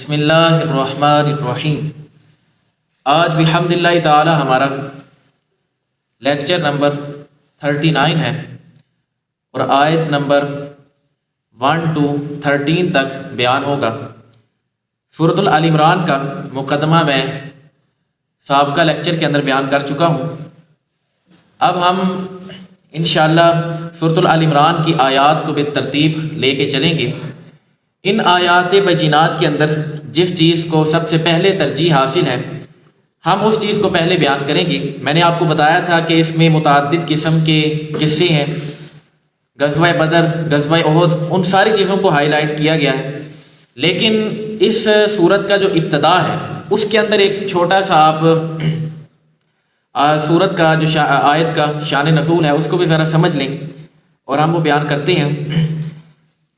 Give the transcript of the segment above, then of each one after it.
بسم اللہ الرحمن الرحیم۔ آج بحمداللہ تعالی ہمارا لیکچر نمبر 39 ہے اور آیت نمبر 1 to 13 تک بیان ہوگا۔ سورۃ آل عمران کا مقدمہ میں سابقہ لیکچر کے اندر بیان کر چکا ہوں۔ اب ہم انشاءاللہ سورۃ آل عمران کی آیات کو بالترتیب لے کے چلیں گے۔ ان آیات بینات کے اندر جس چیز کو سب سے پہلے ترجیح حاصل ہے ہم اس چیز کو پہلے بیان کریں گے۔ میں نے آپ کو بتایا تھا کہ اس میں متعدد قسم کے قصے ہیں، غزوہ بدر، غزوہ احد، ان ساری چیزوں کو ہائی لائٹ کیا گیا ہے، لیکن اس سورت کا جو ابتدا ہے اس کے اندر ایک چھوٹا سا آپ سورت کا جو آیت کا شان نزول ہے اس کو بھی ذرا سمجھ لیں اور ہم وہ بیان کرتے ہیں۔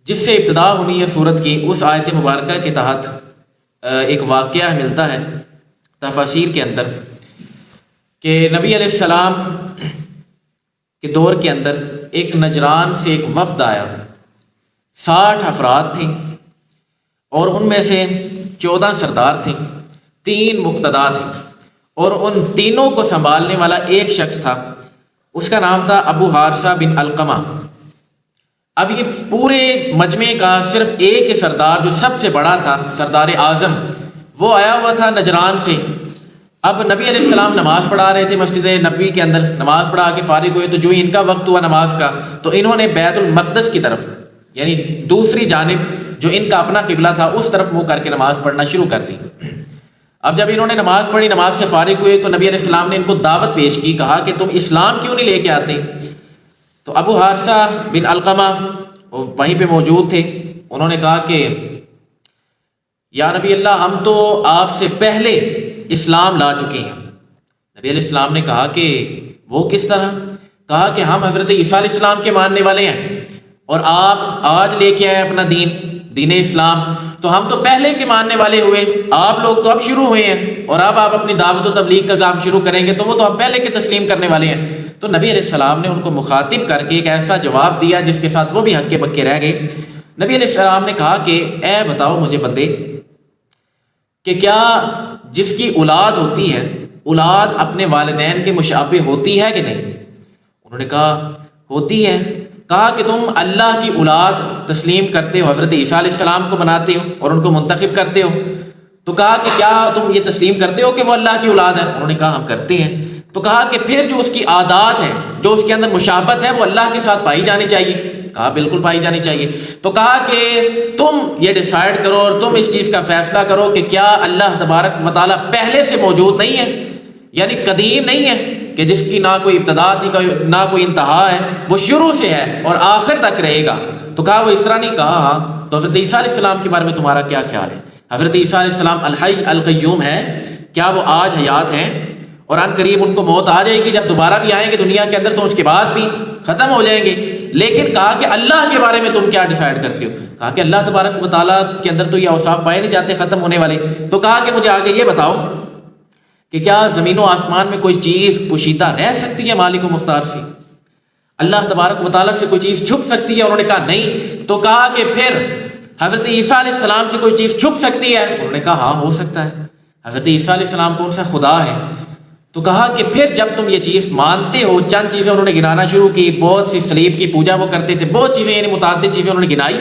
جس سے ابتدا ہونی ہے سورت کی، اس آیت مبارکہ کے تحت ایک واقعہ ملتا ہے تفاسیر کے اندر کہ نبی علیہ السلام کے دور کے اندر ایک نجران سے ایک وفد آیا، 60 افراد تھے اور ان میں سے 14 سردار تھے، 3 مقتدا تھے اور ان تینوں کو سنبھالنے والا ایک شخص تھا، اس کا نام تھا ابو حارثہ بن علقمہ۔ اب یہ پورے مجمع کا صرف ایک ہی سردار جو سب سے بڑا تھا، سردار اعظم، وہ آیا ہوا تھا نجران سے۔ اب نبی علیہ السلام نماز پڑھا رہے تھے مسجد نبوی کے اندر، نماز پڑھا کے فارغ ہوئے تو جو ہی ان کا وقت ہوا نماز کا تو انہوں نے بیت المقدس کی طرف، یعنی دوسری جانب جو ان کا اپنا قبلہ تھا اس طرف منہ کر کے نماز پڑھنا شروع کر دی۔ اب جب انہوں نے نماز پڑھی، نماز سے فارغ ہوئے تو نبی علیہ السلام نے ان کو دعوت پیش کی، کہا کہ تم اسلام کیوں نہیں لے کے آتے؟ تو ابو حارثہ بن علقمہ وہیں پہ موجود تھے، انہوں نے کہا کہ یا نبی اللہ، ہم تو آپ سے پہلے اسلام لا چکے ہیں۔ نبی علیہ السلام نے کہا کہ وہ کس طرح؟ کہا کہ ہم حضرت عیسیٰ علیہ السلام کے ماننے والے ہیں اور آپ آج لے کے آئے اپنا دین اسلام، تو ہم تو پہلے کے ماننے والے ہوئے، آپ لوگ تو اب شروع ہوئے ہیں اور اب آپ اپنی دعوت و تبلیغ کا کام شروع کریں گے، تو وہ تو ہم پہلے کے تسلیم کرنے والے ہیں۔ تو نبی علیہ السلام نے ان کو مخاطب کر کے ایک ایسا جواب دیا جس کے ساتھ وہ بھی ہکے بکے رہ گئے۔ نبی علیہ السلام نے کہا کہ اے بتاؤ مجھے بندے کہ کیا جس کی اولاد ہوتی ہے، اولاد اپنے والدین کے مشابہ ہوتی ہے کہ نہیں؟ انہوں نے کہا ہوتی ہے۔ کہا کہ تم اللہ کی اولاد تسلیم کرتے ہو، حضرت عیسیٰ علیہ السلام کو بناتے ہو اور ان کو منتخب کرتے ہو، تو کہا کہ کیا تم یہ تسلیم کرتے ہو کہ وہ اللہ کی اولاد ہے؟ انہوں نے کہا ہم کرتے ہیں۔ تو کہا کہ پھر جو اس کی عادات ہے، جو اس کے اندر مشابہت ہے، وہ اللہ کے ساتھ پائی جانی چاہیے؟ کہا بالکل پائی جانی چاہیے۔ تو کہا کہ تم یہ ڈیسائیڈ کرو اور تم اس چیز کا فیصلہ کرو کہ کیا اللہ تبارک و تعالیٰ پہلے سے موجود نہیں ہے، یعنی قدیم نہیں ہے کہ جس کی نہ کوئی ابتدا تھی نہ کوئی انتہا ہے، وہ شروع سے ہے اور آخر تک رہے گا؟ تو کہا وہ اس طرح نہیں۔ کہا ہاں۔ تو حضرت عیسیٰ علیہ السلام کے بارے میں تمہارا کیا خیال ہے؟ حضرت عیسیٰ علیہ السلام الحی القیوم ہے، کیا وہ آج حیات ہیں اور ان قریب ان کو موت آ جائے گی، جب دوبارہ بھی آئیں گے دنیا کے اندر تو اس کے بعد بھی ختم ہو جائیں گے؟ لیکن کہا کہ اللہ کے بارے میں تم کیا ڈیسائیڈ کرتے ہو؟ کہا کہ اللہ تبارک و تعالیٰ کے اندر تو یہ اوصاف پائے نہیں جاتے ختم ہونے والے۔ تو کہا کہ مجھے آگے یہ بتاؤ کہ کیا زمین و آسمان میں کوئی چیز پوشیدہ رہ سکتی ہے مالک و مختار سے؟ اللہ تبارک و تعالیٰ سے کوئی چیز چھپ سکتی ہے؟ انہوں نے کہا نہیں۔ تو کہا کہ پھر حضرت عیسیٰ علیہ السلام سے کوئی چیز چھپ سکتی ہے؟ انہوں نے کہا ہاں ہو سکتا ہے۔ حضرت عیسیٰ علیہ السلام کون سا خدا ہے؟ تو کہا کہ پھر جب تم یہ چیز مانتے ہو، چند چیزیں انہوں نے گنانا شروع کی، بہت سی صلیب کی پوجا وہ کرتے تھے، بہت چیزیں یعنی متعدد چیزیں انہوں نے گنائی۔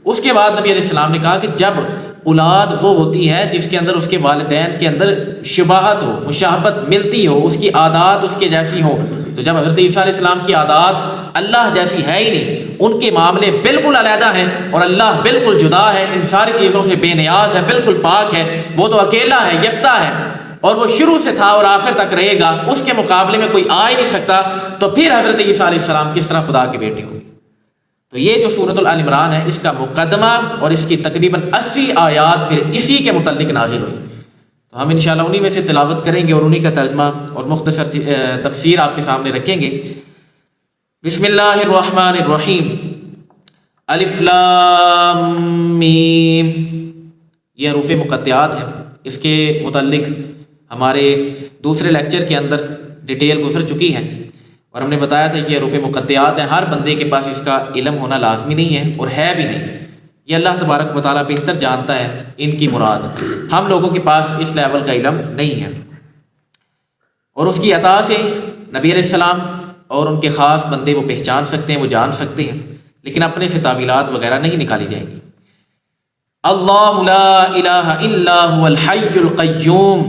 اس کے بعد نبی علیہ السلام نے کہا کہ جب اولاد وہ ہوتی ہے جس کے اندر اس کے والدین کے اندر شباہت ہو، مشابہت ملتی ہو، اس کی عادات اس کے جیسی ہو، تو جب حضرت عیسیٰ علیہ السلام کی عادات اللہ جیسی ہے ہی نہیں، ان کے معاملے بالکل علیحدہ ہیں اور اللہ بالکل جدا ہے، ان ساری چیزوں سے بے نیاز ہے، بالکل پاک ہے، وہ تو اکیلا ہے، یکتا ہے اور وہ شروع سے تھا اور آخر تک رہے گا، اس کے مقابلے میں کوئی آ ہی نہیں سکتا، تو پھر حضرت عیسیٰ علیہ السلام کس طرح خدا کے بیٹے ہوں گے؟ تو یہ جو سورۃ آل عمران ہے اس کا مقدمہ اور اس کی تقریباً 80 آیات پھر اسی کے متعلق نازل ہوئی۔ تو ہم انشاءاللہ انہی میں سے تلاوت کریں گے اور انہی کا ترجمہ اور مختصر تفسیر آپ کے سامنے رکھیں گے۔ بسم اللہ الرحمن الرحیم۔ الف لام میم، یہ حروف مقطعات ہیں، اس کے متعلق ہمارے دوسرے لیکچر کے اندر ڈیٹیل گزر چکی ہے اور ہم نے بتایا تھا کہ یہ حروف مقطعات ہیں، ہر بندے کے پاس اس کا علم ہونا لازمی نہیں ہے اور ہے بھی نہیں، یہ اللہ تبارک و تعالیٰ بہتر جانتا ہے ان کی مراد، ہم لوگوں کے پاس اس لیول کا علم نہیں ہے۔ اور اس کی عطا سے نبی علیہ السلام اور ان کے خاص بندے وہ پہچان سکتے ہیں، وہ جان سکتے ہیں، لیکن اپنے سے تعویلات وغیرہ نہیں نکالی جائیں گی۔ اللہ لا الہ الا هو الحی القیوم،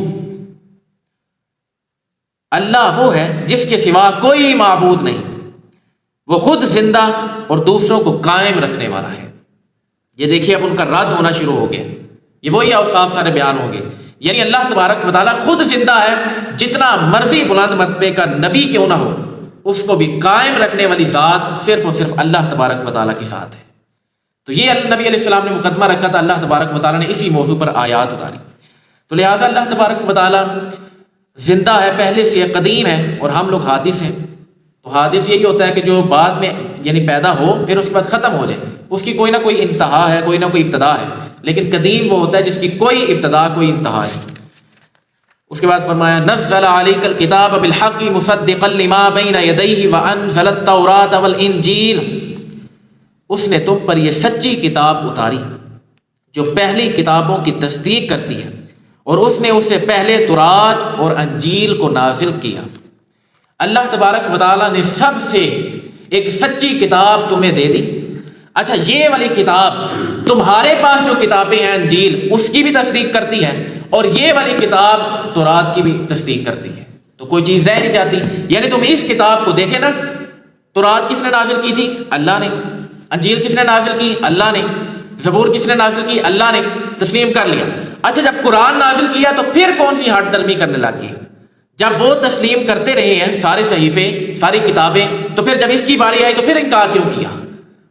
اللہ وہ ہے جس کے سوا کوئی معبود نہیں، وہ خود زندہ اور دوسروں کو قائم رکھنے والا ہے۔ یہ دیکھیے اب ان کا رد ہونا شروع ہو گیا، یہ وہی اوصاف سارے بیان ہو گئے، یعنی اللہ تبارک و تعالیٰ خود زندہ ہے، جتنا مرضی بلند مرتبے کا نبی کیوں نہ ہو، اس کو بھی قائم رکھنے والی ذات صرف اور صرف اللہ تبارک و تعالیٰ کی ذات ہے۔ تو یہ نبی علیہ السلام نے مقدمہ رکھا تھا، اللہ تبارک و تعالیٰ نے اسی موضوع پر آیات اتاری۔ تو لہٰذا اللہ تبارک و تعالیٰ زندہ ہے، پہلے سے قدیم ہے، اور ہم لوگ حادث ہیں۔ تو حادث یہی ہوتا ہے کہ جو بعد میں یعنی پیدا ہو پھر اس کے بعد ختم ہو جائے، اس کی کوئی نہ کوئی انتہا ہے، کوئی نہ کوئی ابتدا ہے، لیکن قدیم وہ ہوتا ہے جس کی کوئی ابتدا کوئی انتہا ہے۔ اس کے بعد فرمایا نزل علیک الکتاب بالحق مصدقا لما بین یدیہ وانزل التوراۃ والانجیل، اس نے تم پر یہ سچی کتاب اتاری جو پہلی کتابوں کی تصدیق کرتی ہے، اور اس نے اس سے پہلے تورات اور انجیل کو نازل کیا۔ اللہ تبارک و تعالیٰ نے سب سے ایک سچی کتاب تمہیں دے دی۔ اچھا، یہ والی کتاب تمہارے پاس جو کتابیں ہیں انجیل اس کی بھی تصدیق کرتی ہے، اور یہ والی کتاب تورات کی بھی تصدیق کرتی ہے، تو کوئی چیز رہ نہیں جاتی۔ یعنی تم اس کتاب کو دیکھیں نا، تورات کس نے نازل کی تھی؟ اللہ نے۔ انجیل کس نے نازل کی؟ اللہ نے۔ زبور کس نے نازل کی؟ اللہ نے۔ تسلیم کر لیا۔ اچھا، جب قرآن نازل کیا تو پھر کون سی ہٹ درمی کرنے لگ گئی؟ جب وہ تسلیم کرتے رہے ہیں سارے صحیفے ساری کتابیں، تو پھر جب اس کی باری آئی تو پھر انکار کیوں کیا؟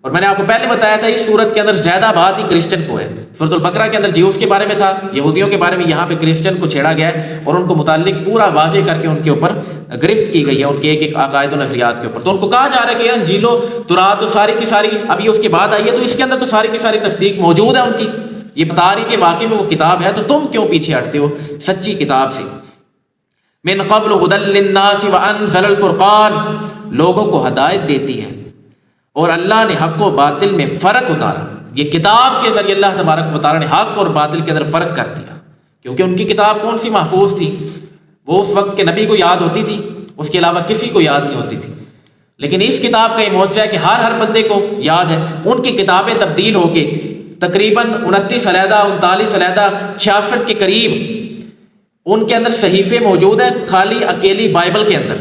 اور میں نے آپ کو پہلے بتایا تھا اس صورت کے اندر زیادہ بات ہی کرسچن کو ہے۔ سورۃ البقرہ کے اندر جیوس کے بارے میں تھا، یہودیوں کے بارے میں، یہاں پہ کرسچن کو چھیڑا گیا ہے اور ان کو متعلق پورا واضح کر کے ان کے اوپر گرفت کی گئی ہے، ان کے ایک ایک عقائد و نظریات کے اوپر۔ تو ان کو کہا جا رہا ہے کہ انجیل و تورات تو ساری کی ساری اب یہ اس کے بعد آئی ہے، تو اس کے اندر تو ساری کی ساری تصدیق موجود ہے ان کی، یہ بتا رہی کہ واقعی میں وہ کتاب ہے، تو تم کیوں پیچھے ہٹتے ہو سچی کتاب سے؟ من قبل هدى للناس وانزل الفرقان، لوگوں کو ہدایت دیتی ہے، اور اللہ نے حق و باطل میں فرق اتارا۔ یہ کتاب کے ذریعے اللہ تبارک و تعالیٰ نے حق اور باطل کے اندر فرق کر دیا، کیونکہ ان کی کتاب کون سی محفوظ تھی؟ وہ اس وقت کے نبی کو یاد ہوتی تھی، اس کے علاوہ کسی کو یاد نہیں ہوتی تھی۔ لیکن اس کتاب کا یہ معجزہ ہے کہ ہر بندے کو یاد ہے۔ ان کی کتابیں تبدیل ہو کے تقریباً 29 علیحدہ 39 علیحدہ 66 کے قریب ان کے اندر صحیفے موجود ہیں، خالی اکیلی بائبل کے اندر۔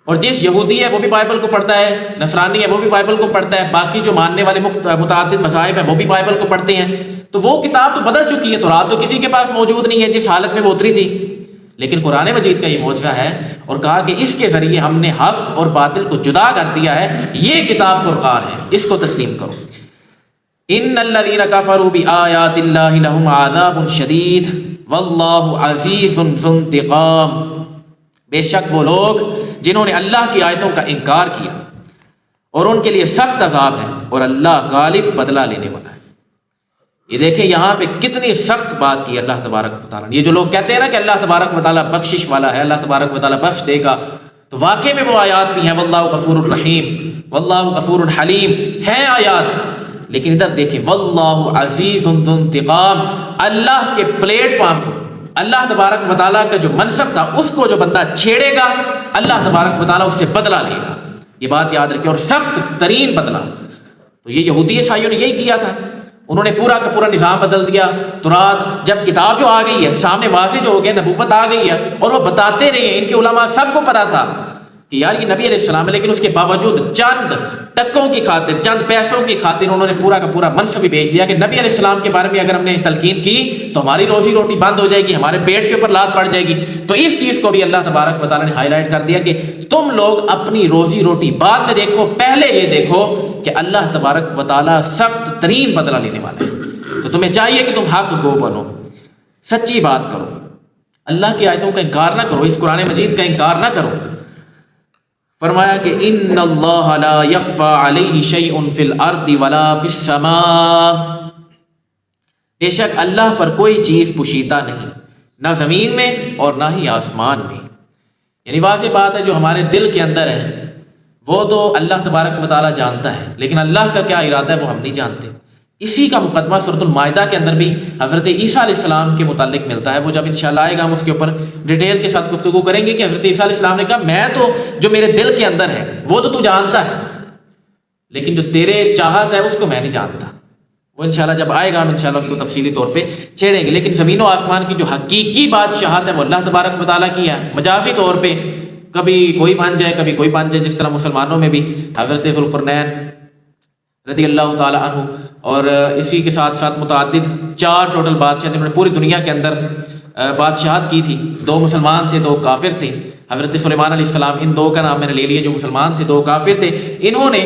اور جس یہودی ہے وہ بھی بائبل کو پڑھتا ہے، نصرانی ہے وہ بھی بائبل کو پڑھتا ہے، باقی جو ماننے والے متعدد مذاہب ہیں وہ بھی بائبل کو پڑھتے ہیں، تو وہ کتاب تو بدل چکی ہے۔ تورات تو کسی کے پاس موجود نہیں ہے جس حالت میں وہ اتری تھی، لیکن قرآن مجید کا یہ معجزہ ہے، اور کہا کہ اس کے ذریعے ہم نے حق اور باطل کو جدا کر دیا ہے، یہ کتاب فرقان ہے، اس کو تسلیم کرو۔ ان الذين كفروا بآيات الله لهم عذاب شدید واللہ عزیز ذو انتقام، بے شک وہ لوگ جنہوں نے اللہ کی آیتوں کا انکار کیا اور ان کے لیے سخت عذاب ہے، اور اللہ غالب بدلہ لینے والا ہے۔ یہ دیکھیں یہاں پہ کتنی سخت بات کی اللہ تبارک و تعالیٰ نے۔ یہ جو لوگ کہتے ہیں نا کہ اللہ تبارک و تعالیٰ بخشش والا ہے، اللہ تبارک و تعالیٰ بخش دے گا، تو واقعی میں وہ آیات بھی ہیں، واللہ غفور الرحیم، واللہ غفور حلیم، ہیں آیات، لیکن ادھر دیکھیں واللہ عزیز ذو انتقام، اللہ کے پلیٹ فارم کو، اللہ تبارک و تعالیٰ کا جو منصب تھا اس کو جو بندہ چھیڑے گا اللہ تبارک و تعالیٰ اس سے بدلہ لے گا، یہ بات یاد رکھیں، اور سخت ترین بدلہ۔ تو یہ یہودی عیسائیوں نے یہی کیا تھا، انہوں نے پورا کا پورا نظام بدل دیا۔ تورات جب کتاب جو آ گئی ہے سامنے واضح جو ہو گیا، نبوت آ گئی ہے، اور وہ بتاتے رہے ہیں، ان کے علماء سب کو پتا تھا کہ یار یہ نبی علیہ السلام ہے، لیکن اس کے باوجود چند ٹکوں کی خاطر، چند پیسوں کی خاطر انہوں نے پورا کا پورا منصب ہی بھیج دیا کہ نبی علیہ السلام کے بارے میں اگر ہم نے تلقین کی تو ہماری روزی روٹی بند ہو جائے گی، ہمارے پیٹ کے اوپر لات پڑ جائے گی۔ تو اس چیز کو بھی اللہ تبارک و تعالیٰ نے ہائی لائٹ کر دیا کہ تم لوگ اپنی روزی روٹی بعد میں دیکھو، پہلے یہ دیکھو کہ اللہ تبارک و تعالیٰ سخت ترین بدلہ لینے والا ہے۔ تو تمہیں چاہیے کہ تم حق گو بنو، سچی بات کرو، اللہ کی آیتوں کا انکار نہ کرو، اس قرآن مجید کا انکار نہ کرو۔ فرمایا کہ ان اللہ لا یخفی علیہ شیء فی الارض ولا فی السماء، بے شک اللہ پر کوئی چیز پوشیدہ نہیں، نہ زمین میں اور نہ ہی آسمان میں۔ یعنی واضح بات ہے جو ہمارے دل کے اندر ہے وہ تو اللہ تبارک و تعالیٰ جانتا ہے، لیکن اللہ کا کیا ارادہ ہے وہ ہم نہیں جانتے۔ اسی کا مقدمہ سورۃ المائدہ کے اندر بھی حضرت عیسیٰ علیہ السلام کے متعلق ملتا ہے. وہ جب انشاءاللہ آئے گا ہم اس کے اوپر ڈیٹیل کے ساتھ گفتگو کریں گے کہ حضرت عیسیٰ علیہ السلام نے کہا میں تو جو میرے دل کے اندر ہے وہ تو جانتا ہے، لیکن جو تیرے چاہت ہے اس کو میں نہیں جانتا. وہ انشاءاللہ جب آئے گا ہم انشاءاللہ اس کو تفصیلی طور پہ چھیڑیں گے. لیکن زمین و آسمان کی جو حقیقی بادشاہت ہے وہ اللہ تبارک و تعالیٰ کی ہے. مجازی طور پہ کبھی کوئی بن جائے کبھی کوئی بن جائے، جس طرح مسلمانوں میں بھی حضرت ذوالقرنین رضی اللہ تعالیٰ عنہ اور اسی کے ساتھ ساتھ متعدد 4 ٹوٹل بادشاہ جنہوں نے پوری دنیا کے اندر بادشاہت کی تھی. 2 مسلمان تھے، 2 کافر تھے. حضرت سلیمان علیہ السلام، ان 2 کا نام میں نے لے لیا، جو مسلمان تھے 2 کافر تھے. انہوں نے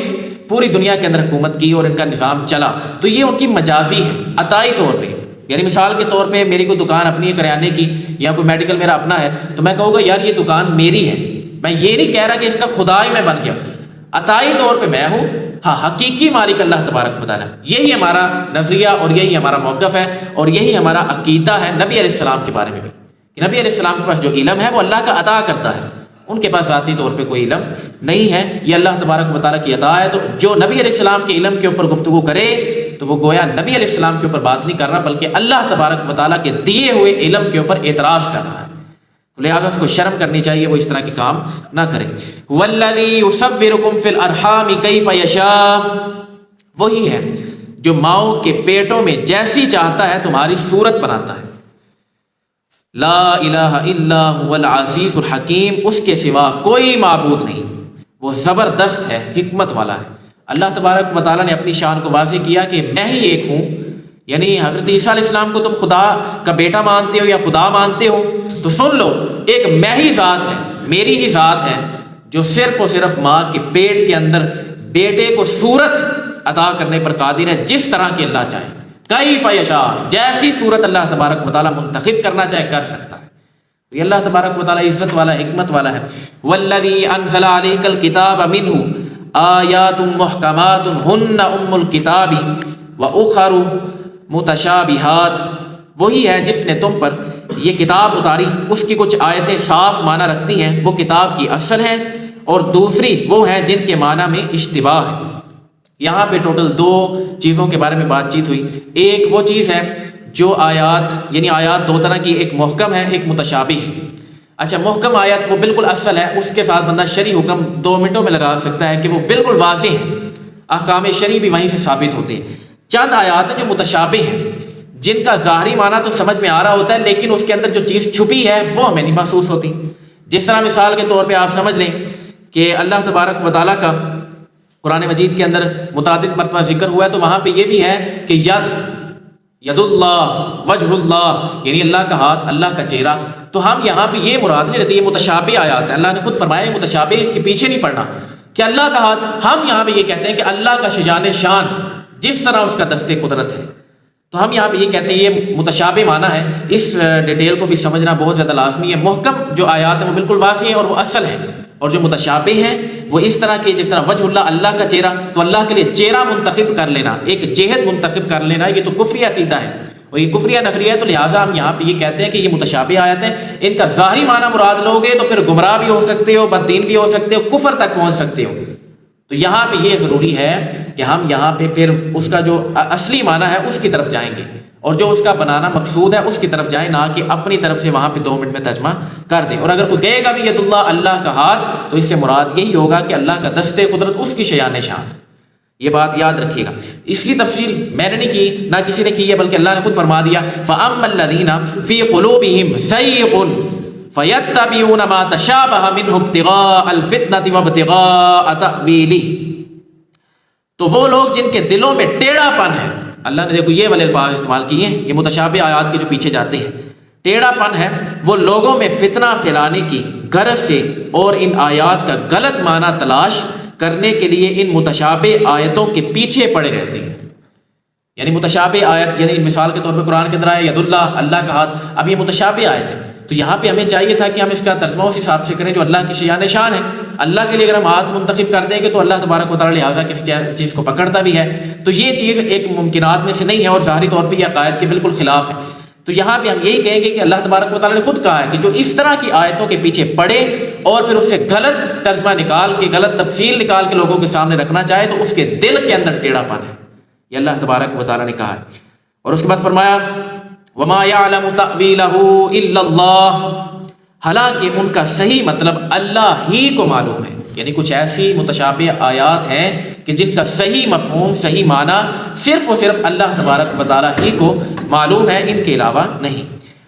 پوری دنیا کے اندر حکومت کی اور ان کا نظام چلا. تو یہ ان کی مجازی ہے عطائی طور پہ. یعنی مثال کے طور پہ میری کوئی دکان اپنی ہے کریانے کی یا کوئی میڈیکل میرا اپنا ہے تو میں کہوں گا یار یہ دکان میری ہے. میں یہ نہیں کہہ رہا کہ اس کا خدا ہی میں بن گیا، عطائی طور پہ میں ہوں. ہاں حقیقی مالک اللہ تبارک و تعالیٰ. یہی ہمارا نظریہ اور یہی ہمارا موقف ہے اور یہی ہمارا عقیدہ ہے نبی علیہ السلام کے بارے میں بھی، کہ نبی علیہ السلام کے پاس جو علم ہے وہ اللہ کا عطا کرتا ہے، ان کے پاس ذاتی طور پہ کوئی علم نہیں ہے. یہ اللہ تبارک و تعالیٰ کی عطا ہے. تو جو نبی علیہ السلام کے علم کے اوپر گفتگو کرے تو وہ گویا نبی علیہ السلام کے اوپر بات نہیں کر رہا بلکہ اللہ تبارک و تعالیٰ کے دیے ہوئے علم کے اوپر اعتراض کر رہا ہے. لہٰذا اس کو شرم کرنی چاہیے، وہ اس طرح کے کام نہ کرے. وَالَّذِي يُصَوِّرُكُمْ فِي الْأَرْحَامِ كَيْفَ يَشَاءُ، وہی ہے جو ماؤں کے پیٹوں میں جیسی چاہتا ہے تمہاری صورت بناتا ہے. لا الہ الا هو العزیز الحکیم، اس کے سوا کوئی معبود نہیں، وہ زبردست ہے، حکمت والا ہے. اللہ تبارک و تعالیٰ نے اپنی شان کو واضح کیا کہ میں ہی ایک ہوں. یعنی حضرت عیسیٰ علیہ السلام کو تم خدا کا بیٹا مانتے ہو یا خدا مانتے ہو تو سن لو، ایک میں ہی ذات ہے، میری ہی ذات ہے جو صرف اور صرف ماں کے پیٹ کے اندر بیٹے کو صورت عطا کرنے پر قادر ہے جس طرح کی اللہ چاہے. کیف یشاء، جیسی صورت اللہ تبارک و تعالیٰ منتخب کرنا چاہے کر سکتا ہے. یہ اللہ تبارک و تعالیٰ عزت والا حکمت والا ہے. والذی انزل علیک الکتاب منہ آیات محکمات ہن ام الکتاب واخر متشابہات، وہی ہے جس نے تم پر یہ کتاب اتاری، اس کی کچھ آیتیں صاف معنی رکھتی ہیں، وہ کتاب کی اصل ہیں، اور دوسری وہ ہیں جن کے معنی میں اشتباہ ہے. یہاں پہ ٹوٹل 2 چیزوں کے بارے میں بات چیت ہوئی. ایک وہ چیز ہے جو آیات، یعنی آیات 2 طرح کی، ایک محکم ہے ایک متشابہ ہے. اچھا محکم آیت وہ بالکل اصل ہے، اس کے ساتھ بندہ شرعی حکم 2 منٹوں میں لگا سکتا ہے کہ وہ بالکل واضح ہے، احکام شرعی بھی وہیں سے ثابت ہوتے ہیں. چند آیات ہیں جو متشابہ ہیں، جن کا ظاہری معنی تو سمجھ میں آ رہا ہوتا ہے لیکن اس کے اندر جو چیز چھپی ہے وہ ہمیں نہیں محسوس ہوتی. جس طرح مثال کے طور پہ آپ سمجھ لیں کہ اللہ تبارک و تعالیٰ کا قرآن مجید کے اندر متعدد مرتبہ ذکر ہوا ہے، تو وہاں پہ یہ بھی ہے کہ ید اللہ، وجہ اللہ، یعنی اللہ کا ہاتھ، اللہ کا چہرہ. تو ہم یہاں پہ یہ مراد نہیں رہتی، یہ متشابہ آیات ہے. اللہ نے خود فرمایا متشابہ، اس کے پیچھے نہیں پڑنا کہ اللہ کا ہاتھ. ہم یہاں پہ یہ کہتے ہیں کہ اللہ کا شجان شان، جس طرح اس کا دست قدرت ہے. تو ہم یہاں پہ یہ کہتے ہیں یہ متشابہ معنی ہے. اس ڈیٹیل کو بھی سمجھنا بہت زیادہ لازمی ہے. محکم جو آیات ہیں وہ بالکل واضح ہیں اور وہ اصل ہیں، اور جو متشابہ ہیں وہ اس طرح کے، جس طرح وجہ اللہ، اللہ کا چہرہ، تو اللہ کے لیے چہرہ منتخب کر لینا، ایک جہت منتخب کر لینا، یہ تو کفری عقیدہ ہے اور یہ کفری نظریہ ہے. تو لہٰذا ہم یہاں پہ یہ کہتے ہیں کہ یہ متشابہ آیات ہیں. ان کا ظاہری معنی مراد لوگے تو پھر گمراہ بھی ہو سکتے ہو، بددین بھی ہو سکتے ہو، کفر تک پہنچ سکتے ہو. تو یہاں پہ یہ ضروری ہے کہ ہم یہاں پہ پھر اس کا جو اصلی معنی ہے اس کی طرف جائیں گے، اور جو اس کا بنانا مقصود ہے اس کی طرف جائیں، نہ کہ اپنی طرف سے وہاں پہ 2 منٹ میں ترجمہ کر دیں. اور اگر کوئی کہے گا بھی ید اللہ، اللہ کا ہاتھ، تو اس سے مراد یہی ہوگا کہ اللہ کا دست قدرت، اس کی شیان شان. یہ بات یاد رکھیے گا. اس کی تفصیل میں نے نہیں کی، نہ کسی نے کی ہے، بلکہ اللہ نے خود فرما دیا فَأَمَّا الَّذِينَ فِي قُلُوبِهِمْ زَيْغٌ فَيَتَّبِعُونَ مَا تَشَابَهَ مِنْهُ ابْتِغَاءَ الْفِتْنَةِ وَابْتِغَاءَ تَأْوِيلِهِ، تو وہ لوگ جن کے دلوں میں ٹیڑھا پن ہے. اللہ نے دیکھو یہ والے الفاظ استعمال کیے ہیں، یہ متشابہ آیات کے جو پیچھے جاتے ہیں. ٹیڑھا پن ہے، وہ لوگوں میں فتنہ پھیلانے کی غرض سے اور ان آیات کا غلط معنی تلاش کرنے کے لیے ان متشابہ آیتوں کے پیچھے پڑے رہتے ہیں. یعنی متشابہ آیت، یعنی مثال کے طور پر قرآن کے اندر آیا ید اللہ، اللہ کا ہاتھ. اب یہ متشابہ آیت ہے، تو یہاں پہ ہمیں چاہیے تھا کہ ہم اس کا ترجمہ اس حساب سے کریں جو اللہ کی شیان شان ہے. اللہ کے لیے اگر ہم ہاتھ منتخب کر دیں گے تو اللہ تبارک و تعالیٰ لہٰذا کسی چیز کو پکڑتا بھی ہے. تو یہ چیز ایک ممکنات میں سے نہیں ہے اور ظاہری طور پہ یہ عقائد کے بالکل خلاف ہے. تو یہاں پہ ہم یہی کہیں گے کہ اللہ تبارک و تعالیٰ نے خود کہا ہے کہ جو اس طرح کی آیتوں کے پیچھے پڑے اور پھر اس سے غلط ترجمہ نکال کے، غلط تفصیل نکال کے لوگوں کے سامنے رکھنا چاہے، تو اس کے دل کے اندر ٹیڑھا پن ہے. یہ اللہ تبارک و تعالیٰ نے کہا ہے۔ اور اس کے بعد فرمایا وَمَا يَعْلَمُ تَأْوِيلَهُ إِلَّا اللَّهُ، حالانکہ ان کا صحیح مطلب اللہ ہی کو معلوم ہے، یعنی کچھ ایسی متشابہ آیات ہیں کہ جن کا صحیح مفہوم، صحیح معنی صرف و صرف اللہ تبارک و تعالیٰ ہی کو معلوم ہے، ان کے علاوہ نہیں۔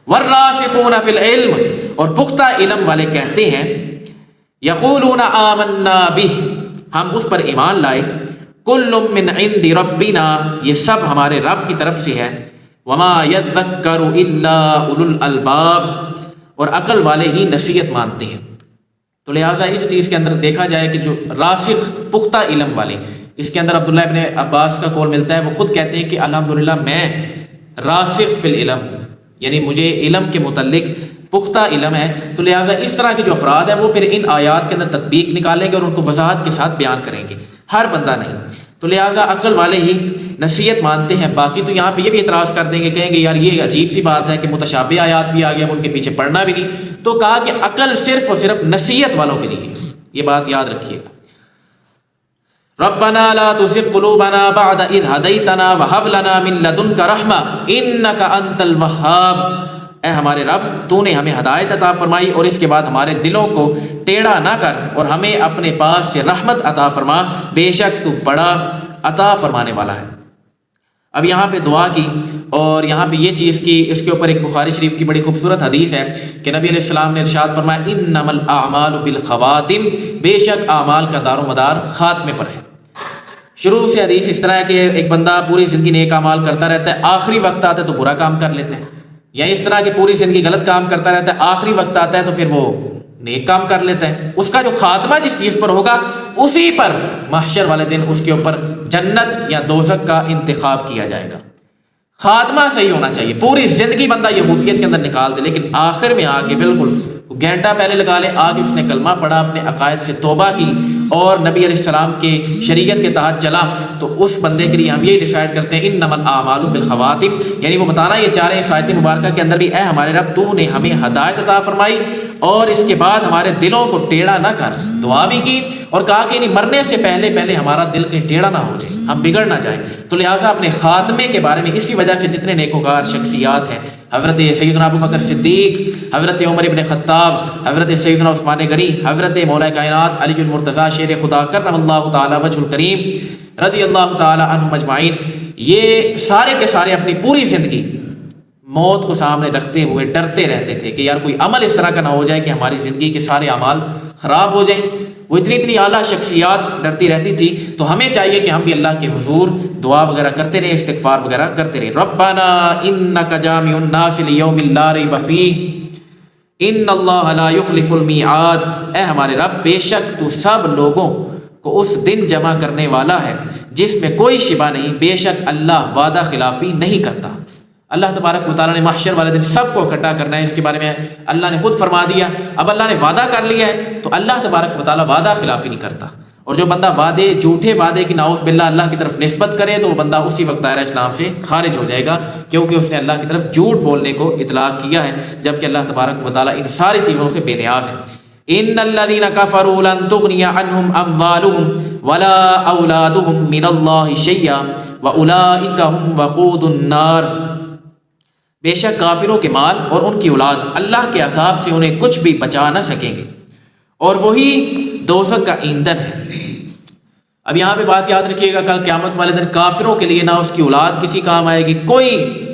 وَالرَّاسِخُونَ فِي الْعِلْمِ، اور پختہ علم والے کہتے ہیں یقولون آمنا بہ، ہم اس پر ایمان لائے، کل من عند ربنا، یہ سب ہمارے رب کی طرف سے ہے، وما یذکر الا اولو الالباب، اور عقل والے ہی نصیحت مانتے ہیں۔ تو لہٰذا اس چیز کے اندر دیکھا جائے کہ جو راسخ پختہ علم والے، اس کے اندر عبداللہ ابن عباس کا قول ملتا ہے، وہ خود کہتے ہیں کہ الحمدللہ میں راسخ فی العلم، یعنی مجھے علم کے متعلق پختہ علم ہے۔ تو لہٰذا اس طرح کے جو افراد ہیں وہ پھر ان آیات کے اندر تطبیق نکالیں گے اور ان کو وضاحت کے ساتھ بیان کریں گے، ہر بندہ نہیں۔ تو لہٰذا عقل والے ہی نصیحت مانتے ہیں۔ باقی تو یہاں پہ یہ بھی اعتراض کر دیں گے، کہیں گے یار یہ عجیب سی بات ہے کہ متشابہ آیات بھی آ گیا، ان کے پیچھے پڑھنا بھی نہیں۔ تو کہا کہ عقل صرف اور صرف نصیحت والوں کے لیے، یہ بات یاد رکھیے گا۔ ربنا لا تزغ قلوبنا بعد اذ هديتنا وهب لنا من لدنك رحمة انك انت الوهاب، اے ہمارے رب تو نے ہمیں ہدایت عطا فرمائی اور اس کے بعد ہمارے دلوں کو ٹیڑھا نہ کر اور ہمیں اپنے پاس سے رحمت عطا فرما، بے شک تو بڑا عطا فرمانے والا ہے۔ اب یہاں پہ دعا کی اور یہاں پہ یہ چیز کی، اس کے اوپر ایک بخاری شریف کی بڑی خوبصورت حدیث ہے کہ نبی علیہ السلام نے ارشاد فرمایا انما الاعمال بالخواتم، بے شک اعمال کا دار و مدار خاتمے پر ہے۔ شروع سے حدیث اس طرح ہے کہ ایک بندہ پوری زندگی نیک اعمال کرتا رہتا ہے، آخری وقت آتا ہے تو برا کام کر لیتا ہے، یا اس طرح کہ پوری زندگی غلط کام کرتا رہتا ہے، آخری وقت آتا ہے تو پھر وہ نیک کام کر لیتا ہے۔ اس کا جو خاتمہ جس چیز پر ہوگا اسی پر محشر والے دن اس کے اوپر جنت یا دوزخ کا انتخاب کیا جائے گا۔ خاتمہ صحیح ہونا چاہیے۔ پوری زندگی بندہ یہودیت کے اندر نکال دے لیکن آخر میں آ کے بالکل گھنٹہ پہلے لگا لے، آگے اس نے کلمہ پڑھا، اپنے عقائد سے توبہ کی اور نبی علیہ السلام کے شریعت کے تحت چلا، تو اس بندے کے لیے ہم یہ ڈیسائیڈ کرتے ہیں انما الاعمال بالخواتم، یعنی وہ بتانا یہ چاہ رہے ہیں اس آیت مبارکہ کے اندر بھی اے ہمارے رب تو نے ہمیں ہدایت عطا فرمائی اور اس کے بعد ہمارے دلوں کو ٹیڑھا نہ کر۔ دعا بھی کی اور کہا کہ مرنے سے پہلے ہمارا دل کہیں ٹیڑھا نہ ہو جائے، ہم بگڑ نہ جائیں۔ تو لہٰذا اپنے خاتمے کے بارے میں اسی وجہ سے جتنے نیکوکار شخصیات ہیں، حضرت سیدنا ابو بکر صدیق، حضرت عمر ابن خطاب، حضرت سیدنا عثمان غنی، حضرت مولا کائنات علی المرتضیٰ شیر خدا کرم اللہ تعالی وجہ الکریم رضی اللہ تعالی عنہم اجمعین، یہ سارے کے سارے اپنی پوری زندگی موت کو سامنے رکھتے ہوئے ڈرتے رہتے تھے کہ یار کوئی عمل اس طرح کا نہ ہو جائے کہ ہماری زندگی کے سارے اعمال خراب ہو جائیں۔ وہ اتنی اعلیٰ شخصیات ڈرتی رہتی تھی، تو ہمیں چاہیے کہ ہم بھی اللہ کے حضور دعا وغیرہ کرتے رہیں، استغفار وغیرہ کرتے رہیں۔ ربنا انک جامع الناس لیوم لا ریب فیہ ان اللہ لا یخلف المیعاد، اے ہمارے رب بے شک تو سب لوگوں کو اس دن جمع کرنے والا ہے جس میں کوئی شبہ نہیں، بے شک اللہ وعدہ خلافی نہیں کرتا۔ اللہ تبارک و تعالیٰ نے محشر والے دن سب کو اکٹھا کرنا ہے، اس کے بارے میں اللہ نے خود فرما دیا۔ اب اللہ نے وعدہ کر لیا ہے تو اللہ تبارک و تعالیٰ وعدہ خلافی نہیں کرتا، اور جو بندہ جھوٹے وعدے کی نعوذ باللہ اللہ کی طرف نسبت کرے تو وہ بندہ اسی وقت دائرہ اسلام سے خارج ہو جائے گا، کیونکہ اس نے اللہ کی طرف جھوٹ بولنے کو اطلاق کیا ہے، جبکہ اللہ تبارک و تعالیٰ ان ساری چیزوں سے بے نیاز ہے۔ ان الذین کفروا لن تغنی عنہم اموالہم ولا اولادہم من اللہ شیئا واولئک هم وقود النار، بے شک کافروں کے مال اور ان کی اولاد اللہ کے عذاب سے انہیں کچھ بھی بچا نہ سکیں گے اور وہی دوزخ کا ایندھن ہے۔ اب یہاں پہ بات یاد رکھیے گا، کل قیامت والے دن کافروں کے لیے نہ اس کی اولاد کسی کام آئے گی، کوئی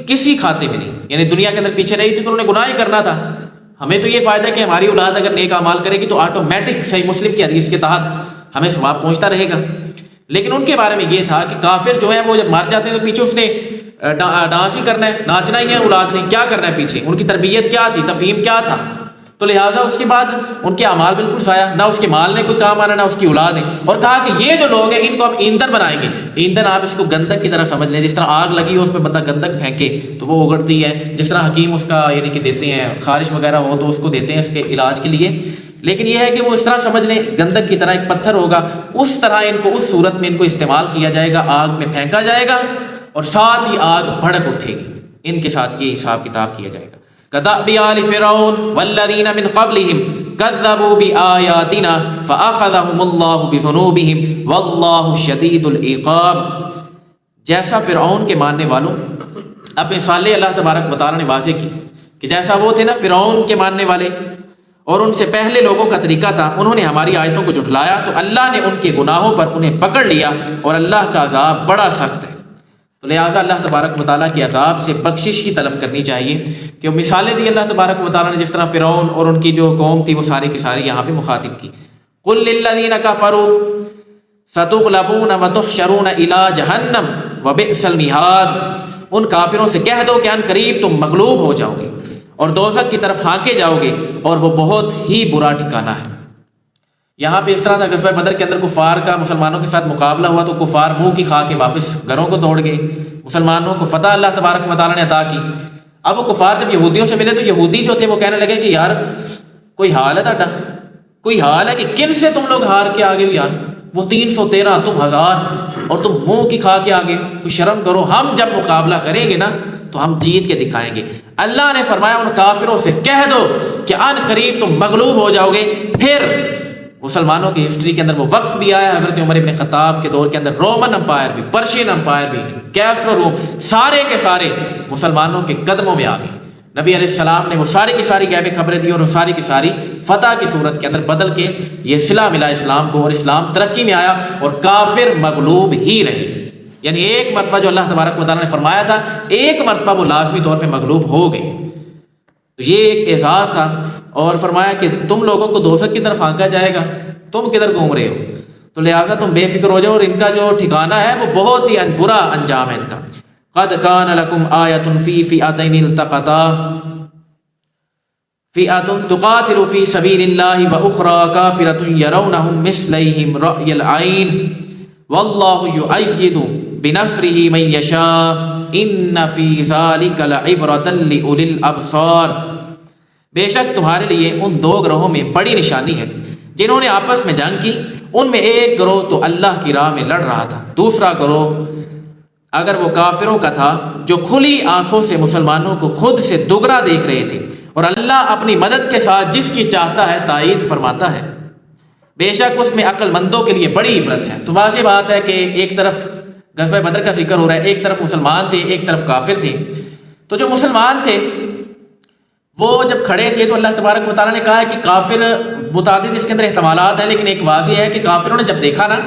کسی کھاتے میں نہیں، یعنی دنیا کے اندر پیچھے نہیں تھی تو انہوں نے گناہ ہی کرنا تھا۔ ہمیں تو یہ فائدہ ہے کہ ہماری اولاد اگر نیک اعمال کرے گی تو آٹومیٹک صحیح مسلم کی حدیث کے تحت ہمیں ثواب پہنچتا رہے گا، لیکن ان کے بارے میں یہ تھا کہ کافر جو ہے وہ جب مر جاتے ہیں تو پیچھے اس نے ڈانس ہی کرنا ہے، ناچنا ہی ہے، اولاد نے کیا کرنا ہے پیچھے، ان کی تربیت کیا تھی، تفہیم کیا تھا، تو لہٰذا اس کے بعد ان کے اعمال بالکل سایہ، نہ اس کے مال نے کوئی کام آنا نہ اس کی اولاد نے، اور کہا کہ یہ جو لوگ ہیں ان کو ہم ایندھن بنائیں گے۔ ایندھن آپ اس کو گندک کی طرح سمجھ لیں، جس طرح آگ لگی ہو اس میں بندہ گندک پھینکے تو وہ اگڑتی ہے، جس طرح حکیم اس کا یعنی کہ دیتے ہیں، خارش وغیرہ ہو تو اس کو دیتے ہیں اس کے علاج کے لیے، لیکن یہ ہے کہ وہ اس طرح سمجھ لیں گندک کی طرح ایک پتھر ہوگا، اس طرح ان کو اس صورت میں ان کو استعمال کیا جائے گا، آگ میں پھینکا جائے گا اور ساتھ ہی آگ بھڑک اٹھے گی، ان کے ساتھ یہ حساب کتاب کیا جائے گا۔ كدأب آل فرعون والذین من قبلهم كذبوا بآیاتنا فأخذهم اللہ بذنوبهم واللہ شدید العقاب، جیسا فرعون کے ماننے والوں اب مثالیں اللہ تبارک و تعالیٰ نے واضح کی کہ جیسا وہ تھے نا فرعون کے ماننے والے اور ان سے پہلے لوگوں کا طریقہ تھا، انہوں نے ہماری آیتوں کو جھٹلایا تو اللہ نے ان کے گناہوں پر انہیں پکڑ لیا اور اللہ کا عذاب بڑا سخت ہے۔ تو لہٰذا اللہ تبارک و تعالیٰ کے عذاب سے بخشش کی طلب کرنی چاہیے کہ وہ مثالیں دی اللہ تبارک و تعالیٰ نے، جس طرح فرعون اور ان کی جو قوم تھی وہ ساری کی ساری یہاں پہ مخاطب کی۔ قل للذین کفروا ستغلبون وتحشرون الی جہنم وبئس المہاد، ان کافروں سے کہہ دو کہ ان قریب تم مغلوب ہو جاؤ گے اور دوزخ کی طرف ہانکے جاؤ گے اور وہ بہت ہی برا ٹھکانہ ہے۔ یہاں پہ اس طرح تھا غزوہ بدر کے اندر کفار کا مسلمانوں کے ساتھ مقابلہ ہوا تو کفار منہ کی کھا کے واپس گھروں کو دوڑ گئے، مسلمانوں کو فتح اللہ تبارک و تعالیٰ نے عطا کی۔ اب وہ کفار جب یہودیوں سے ملے تو یہودی جو تھے وہ کہنے لگے کہ یار کوئی حال ہے تہاڈا، کوئی حال ہے کہ کن سے تم لوگ ہار کے آگے ہو یار، وہ 313 تم 1000 اور تم منہ کی کھا کے آگے، کوئی شرم کرو، ہم جب مقابلہ کریں گے نا تو ہم جیت کے دکھائیں گے۔ اللہ نے فرمایا ان کافروں سے کہہ دو کہ ان قریب تم مغلوب ہو جاؤ گے۔ پھر مسلمانوں کی ہسٹری کے اندر وہ وقت بھی آیا، حضرت عمر ابن خطاب کے دور کے اندر رومن امپائر بھی، پرشین امپائر بھی، کیسر و روم سارے کے سارے مسلمانوں کے قدموں میں آ گئے۔ نبی علیہ السلام نے وہ ساری کی ساری غیبی خبریں دی اور وہ ساری کی ساری فتح کی صورت کے اندر بدل کے یہ صلہ ملا اسلام کو، اور اسلام ترقی میں آیا اور کافر مغلوب ہی رہے۔ یعنی ایک مرتبہ جو اللہ تبارک و تعالیٰ نے فرمایا تھا ایک مرتبہ وہ لازمی طور پہ مغلوب ہو گئے۔ تو یہ ایک اعزاز تھا، اور فرمایا کہ تم لوگوں کو دوزخ کی طرف ہانکا جائے گا، تم کدھر گھوم رہے ہو، تو لہٰذا تم بے فکر ہو جاؤ، اور ان کا جو ٹھکانہ ہے وہ بہت ہی برا انجام ہے ان کا۔ قد کان لکم آیۃ فی فئتین التقطا فئۃ تقاتل فی سبیل اللہ واخری کافرۃ یرونہم مثلیہم رأی العین واللہ یؤید بنصرہ من یشاء ان فی ذلک لعبرۃ لأولی الابصار۔ بے شک تمہارے لیے ان دو گروہوں میں بڑی نشانی ہے جنہوں نے آپس میں جنگ کی، ان میں ایک گروہ تو اللہ کی راہ میں لڑ رہا تھا، دوسرا گروہ اگر وہ کافروں کا تھا جو کھلی آنکھوں سے مسلمانوں کو خود سے دگنا دیکھ رہے تھے، اور اللہ اپنی مدد کے ساتھ جس کی چاہتا ہے تائید فرماتا ہے۔ بے شک اس میں عقل مندوں کے لیے بڑی عبرت ہے۔ تو واضح بات ہے کہ ایک طرف غزوہ بدر کا ذکر ہو رہا ہے، ایک طرف مسلمان تھے ایک طرف کافر تھے۔ تو جو مسلمان تھے وہ جب کھڑے تھے تو اللہ تبارک و تعالیٰ نے کہا ہے کہ کافر متعدد اس کے اندر احتمالات ہیں، لیکن ایک واضح ہے کہ کافروں نے جب دیکھا نا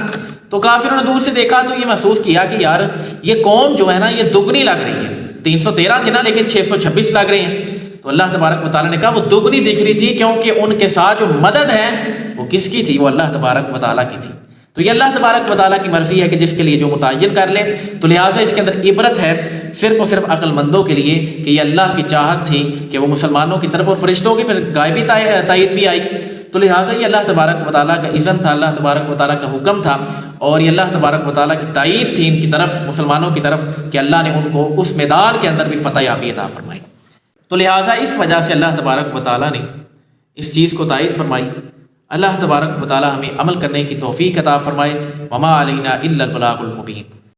تو کافروں نے دور سے دیکھا تو یہ محسوس کیا کہ یار یہ قوم جو ہے نا یہ دگنی لگ رہی ہے، 313 تھے نا لیکن 626 لگ رہے ہیں۔ تو اللہ تبارک و تعالیٰ نے کہا وہ دگنی دکھ رہی تھی کیونکہ ان کے ساتھ جو مدد ہے وہ کس کی تھی؟ وہ اللہ تبارک و تعالیٰ کی تھی۔ تو یہ اللہ تبارک و تعالیٰ کی مرضی ہے کہ جس کے لیے جو متعین کر لے، تو لہٰذا اس کے اندر عبرت ہے صرف اور صرف عقل مندوں کے لیے کہ یہ اللہ کی چاہت تھی کہ وہ مسلمانوں کی طرف اور فرشتوں کی پھر غائبی تائید بھی آئی، تو لہٰذا یہ اللہ تبارک و تعالیٰ کا اذن تھا، اللہ تبارک و تعالیٰ کا حکم تھا، اور یہ اللہ تبارک و تعالیٰ کی تائید تھی ان کی طرف، مسلمانوں کی طرف، کہ اللہ نے ان کو اس میدان کے اندر بھی فتح یابی عطا فرمائی۔ تو لہٰذا اس وجہ سے اللہ تبارک و تعالیٰ نے اس چیز کو تائید فرمائی۔ اللہ تبارک و تعالیٰ ہمیں عمل کرنے کی توفیق عطا فرمائے۔ وما علینا الا البلاغ المبین۔